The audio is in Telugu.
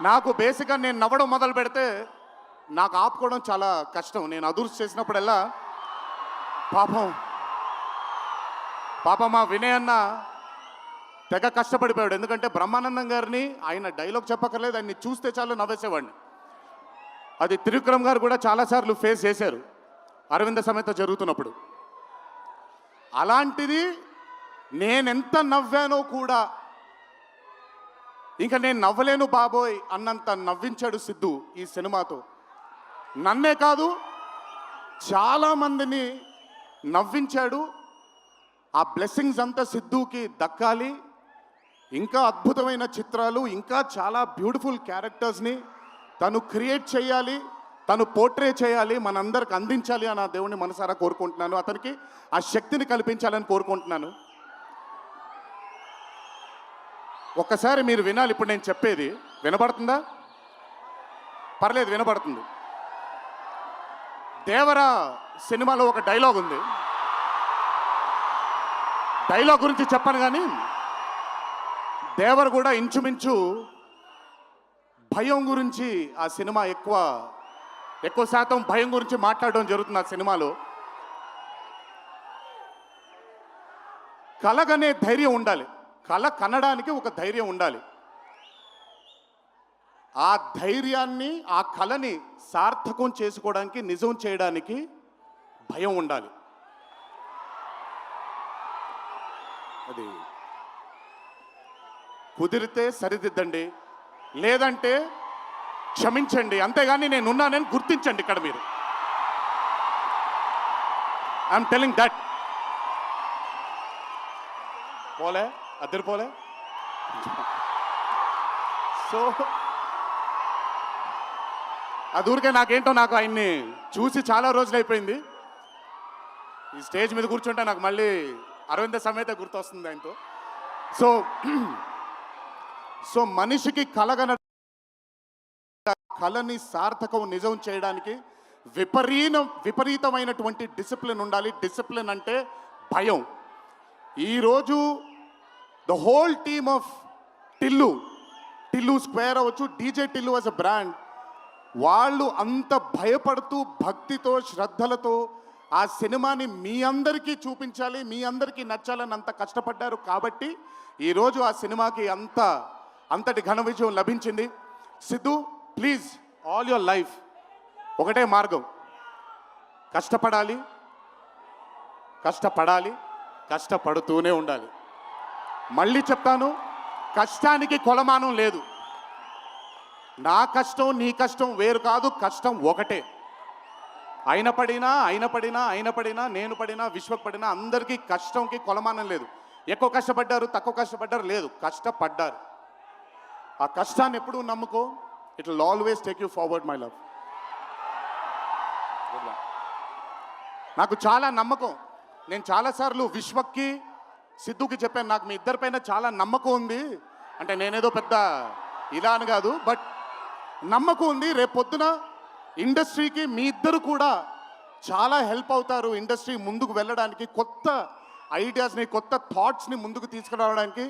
నాకు బేసిక్గా నేను నవ్వడం మొదలు పెడితే నాకు ఆపుకోవడం చాలా కష్టం. నేను అదుర్స్ చేసినప్పుడల్లా పాపం మా వినయ్ అన్న తెగ కష్టపడిపోయాడు. ఎందుకంటే బ్రహ్మానందం గారిని ఆయన డైలాగ్ చెప్పక్కర్లేదు, ఆయన్ని చూస్తే చాలు నవ్వేసేవాడిని. అది త్రివిక్రమ్ గారు కూడా చాలాసార్లు ఫేస్ చేశారు అరవింద సమేత జరుగుతున్నప్పుడు. అలాంటిది నేనెంత నవ్వానో కూడా ఇంకా నేను నవ్వలేను బాబోయ్ అన్నంత నవ్వించాడు సిద్ధు ఈ సినిమాతో. నన్నే కాదు చాలామందిని నవ్వించాడు. ఆ బ్లెస్సింగ్స్ అంతా సిద్ధుకి దక్కాలి. ఇంకా అద్భుతమైన చిత్రాలు, ఇంకా చాలా బ్యూటిఫుల్ క్యారెక్టర్స్ని తను క్రియేట్ చేయాలి, తను పోర్ట్రే చేయాలి, మనందరికి అందించాలి అని ఆ దేవుణ్ణి మనసారా కోరుకుంటున్నాను. అతనికి ఆ శక్తిని కల్పించాలని కోరుకుంటున్నాను. ఒక్కసారి మీరు వినాలి ఇప్పుడు నేను చెప్పేది. వినపడుతుందా? పర్లేదు, వినపడుతుంది. దేవరా సినిమాలో ఒక డైలాగ్ ఉంది. డైలాగ్ గురించి చెప్పను కానీ దేవర్ కూడా ఇంచుమించు భయం గురించి ఆ సినిమా ఎక్కువ శాతం భయం గురించి మాట్లాడడం జరుగుతుంది ఆ సినిమాలో. కలగనే ధైర్యం ఉండాలి, కళ కనడానికి ఒక ధైర్యం ఉండాలి. ఆ ధైర్యాన్ని, ఆ కళని సార్థకం చేసుకోవడానికి, నిజం చేయడానికి భయం ఉండాలి. అది కుదిరితే సరిదిద్దండి, లేదంటే క్షమించండి, అంతేగాని నేనున్నానని గుర్తించండి. ఇక్కడ మీరు ఐఎమ్ టెలింగ్ దట్. పోలే అద్దరిపోలే. సో అది ఊరికే నాకు ఆయన్ని చూసి చాలా రోజులు అయిపోయింది. ఈ స్టేజ్ మీద కూర్చుంటే నాకు మళ్ళీ అరవింద సమేత గుర్తొస్తుంది ఆయనతో. సో మనిషికి కళని సార్థకం నిజం చేయడానికి విపరీతమైనటువంటి డిసిప్లిన్ ఉండాలి. డిసిప్లిన్ అంటే భయం. ఈరోజు the whole team of Tillu square అవ్వచ్చు, DJ Tillu as a brand, వాళ్ళు అంత భయపడుతూ భక్తితో శ్రద్ధలతో ఆ సినిమాని మీ అందరికీ చూపించాలి, మీ అందరికీ నచ్చాలని అంత కష్టపడ్డారు. కాబట్టి ఈరోజు ఆ సినిమాకి అంతటి ఘన విజయం లభించింది. Siddhu, please, all your life ఒకటే మార్గం, కష్టపడాలి, కష్టపడుతూనే ఉండాలి. మళ్ళీ చెప్తాను, కష్టానికి కొలమానం లేదు. నా కష్టం నీ కష్టం వేరు కాదు, కష్టం ఒకటే. అయిన పడినా నేను పడినా విశ్వకు పడినా అందరికీ కష్టంకి కొలమానం లేదు. ఎక్కువ కష్టపడ్డారు, తక్కువ కష్టపడ్డారు లేదు, కష్టపడ్డారు. ఆ కష్టాన్ని ఎప్పుడూ నమ్ముకో. It will always take you forward my love. నాకు చాలా నమ్మకం. నేను చాలాసార్లు విశ్వక్కి సిద్ధుకి చెప్పాను, నాకు మీ ఇద్దరిపైన చాలా నమ్మకం ఉంది. అంటే నేనేదో పెద్ద ఇలా అని కాదు, బట్ నమ్మకం ఉంది. రేపొద్దున ఇండస్ట్రీకి మీ ఇద్దరు కూడా చాలా హెల్ప్ అవుతారు. ఇండస్ట్రీ ముందుకు వెళ్ళడానికి, కొత్త ఐడియాస్ని, కొత్త థాట్స్ని ముందుకు తీసుకురావడానికి